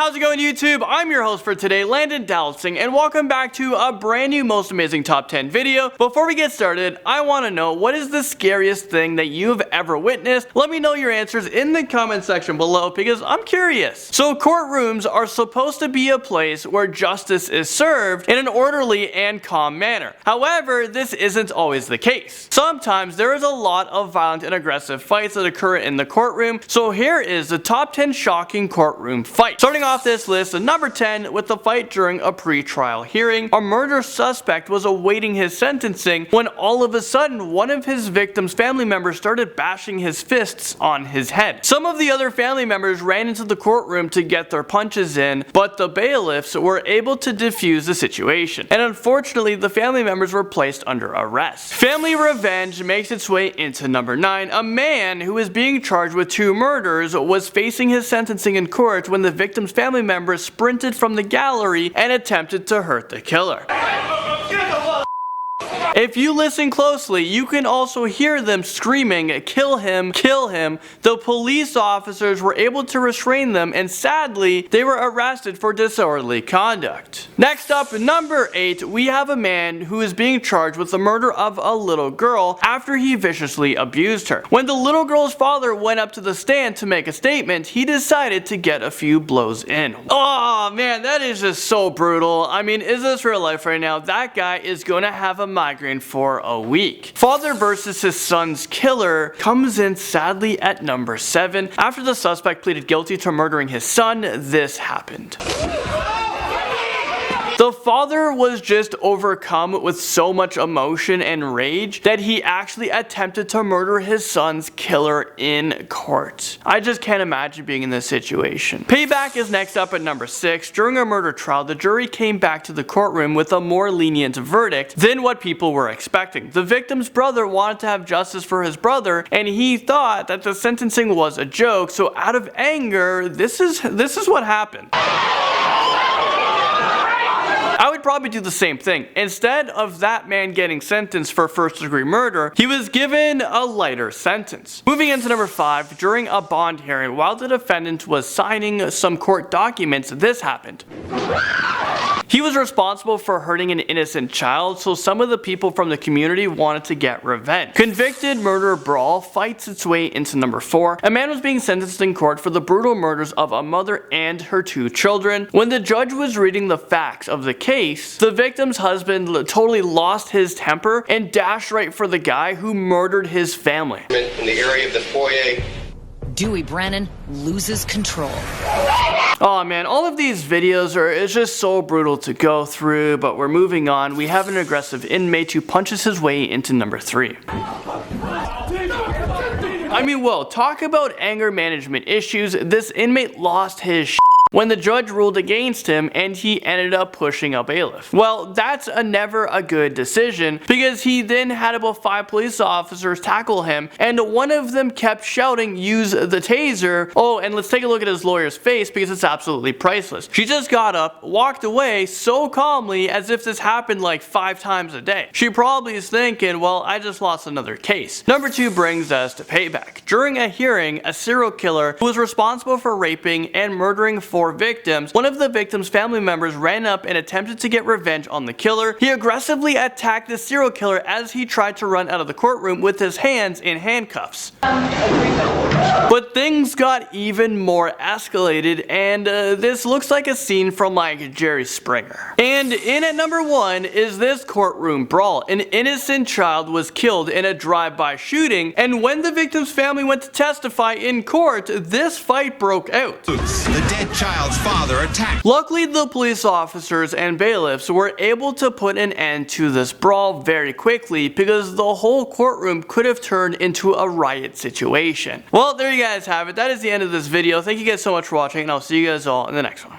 How's it going, YouTube? I'm your host for today, Landon Dowlatsingh, and welcome back to a brand new Most Amazing Top 10 video. Before we get started, I want to know, what is the scariest thing that you've ever witnessed? Let me know your answers in the comment section below because I'm curious. So courtrooms are supposed to be a place where justice is served in an orderly and calm manner. However, this isn't always the case. Sometimes there is a lot of violent and aggressive fights that occur in the courtroom, so here is the top 10 shocking courtroom fights. Starting off this list at number 10 with the fight during a pre-trial hearing. A murder suspect was awaiting his sentencing when all of a sudden one of his victim's family members started bashing his fists on his head. Some of the other family members ran into the courtroom to get their punches in, but the bailiffs were able to defuse the situation, and unfortunately the family members were placed under arrest. Family revenge makes its way into number 9. A man who is being charged with 2 murders was facing his sentencing in court when the victim's family members sprinted from the gallery and attempted to hurt the killer. If you listen closely, you can also hear them screaming, "Kill him, kill him." The police officers were able to restrain them, and sadly, they were arrested for disorderly conduct. Next up, number 8, we have a man who is being charged with the murder of a little girl after he viciously abused her. When the little girl's father went up to the stand to make a statement, he decided to get a few blows in. Oh man, that is just so brutal. I mean, is this real life right now? That guy is gonna have a migraine for a week. Father versus his son's killer comes in sadly at number 7. After the suspect pleaded guilty to murdering his son, this happened. The father was just overcome with so much emotion and rage that he actually attempted to murder his son's killer in court. I just can't imagine being in this situation. Payback is next up at number 6. During a murder trial, the jury came back to the courtroom with a more lenient verdict than what people were expecting. The victim's brother wanted to have justice for his brother, and he thought that the sentencing was a joke, so out of anger, this is what happened. I would probably do the same thing. Instead of that man getting sentenced for first-degree murder, he was given a lighter sentence. Moving into number 5, during a bond hearing, while the defendant was signing some court documents, this happened. He was responsible for hurting an innocent child, so some of the people from the community wanted to get revenge. Convicted murder brawl fights its way into number 4. A man was being sentenced in court for the brutal murders of a mother and her 2 children. When the judge was reading the facts of the case, the victim's husband totally lost his temper and dashed right for the guy who murdered his family. In the area of the foyer, Dewey Brannon loses control. Oh man, all of these videos it's just so brutal to go through, but we're moving on. We have an aggressive inmate who punches his way into number 3. I mean, whoa, talk about anger management issues. This inmate lost his shit when the judge ruled against him and he ended up pushing a bailiff. Well, that's never a good decision because he then had about 5 police officers tackle him, and one of them kept shouting, "Use the taser." Oh, and let's take a look at his lawyer's face because it's absolutely priceless. She just got up, walked away so calmly as if this happened like 5 times a day. She probably is thinking, well, I just lost another case. Number 2 brings us to Payback. During a hearing, a serial killer who was responsible for raping and murdering 4 victims, one of the victims' family members ran up and attempted to get revenge on the killer. He aggressively attacked the serial killer as he tried to run out of the courtroom with his hands in handcuffs. But things got even more escalated, and this looks like a scene from like Jerry Springer. And in at number 1 is this courtroom brawl. An innocent child was killed in a drive-by shooting, and when the victim's family went to testify in court, this fight broke out. The dead child's father attacked. Luckily, the police officers and bailiffs were able to put an end to this brawl very quickly because the whole courtroom could have turned into a riot situation. Well, there you guys have it. That is the end of this video. Thank you guys so much for watching, and I'll see you guys all in the next one.